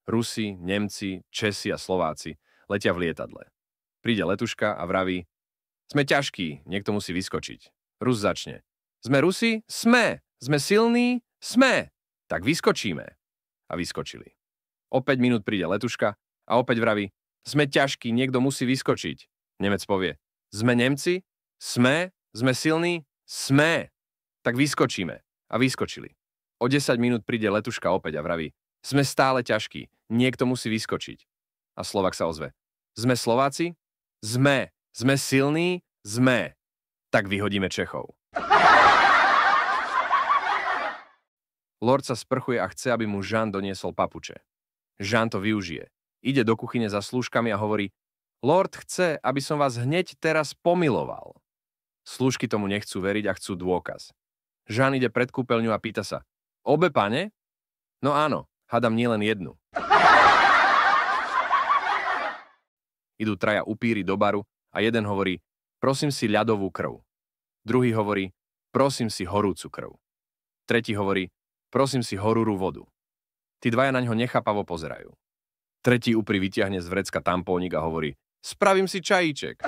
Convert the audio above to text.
Rusi, Nemci, Česi a Slováci letia v lietadle. Príde letuška a vraví: Sme ťažkí, niekto musí vyskočiť. Rus začne: Sme Rusi? Sme! Sme silní? Sme! Tak vyskočíme. A vyskočili. O 5 minút príde letuška a opäť vraví: Sme ťažkí, niekto musí vyskočiť. Nemec povie: Sme Nemci? Sme? Sme silní? Sme! Tak vyskočíme. A vyskočili. O 10 minút príde letuška opäť a vraví: Sme stále ťažkí, niekto musí vyskočiť. A Slovák sa ozve: Sme Slováci? Sme. Sme silní? Sme. Tak vyhodíme Čechov. Lord sa sprchuje a chce, aby mu Jean doniesol papuče. Jean to využije. Ide do kuchyne za slúžkami a hovorí: Lord chce, aby som vás hneď teraz pomiloval. Slúžky tomu nechcú veriť a chcú dôkaz. Jean ide pred kúpeľňu a pýta sa: Obe, pane? No áno, hádam nielen jednu. Idú traja upíri do baru a jeden hovorí: Prosím si ľadovú krv. Druhý hovorí: Prosím si horúcu krv. Tretí hovorí: Prosím si horúru vodu. Tí dvaja na ňo nechápavo pozerajú. Tretí upri vytiahne z vrecka tampónik a hovorí: Spravím si čajíček.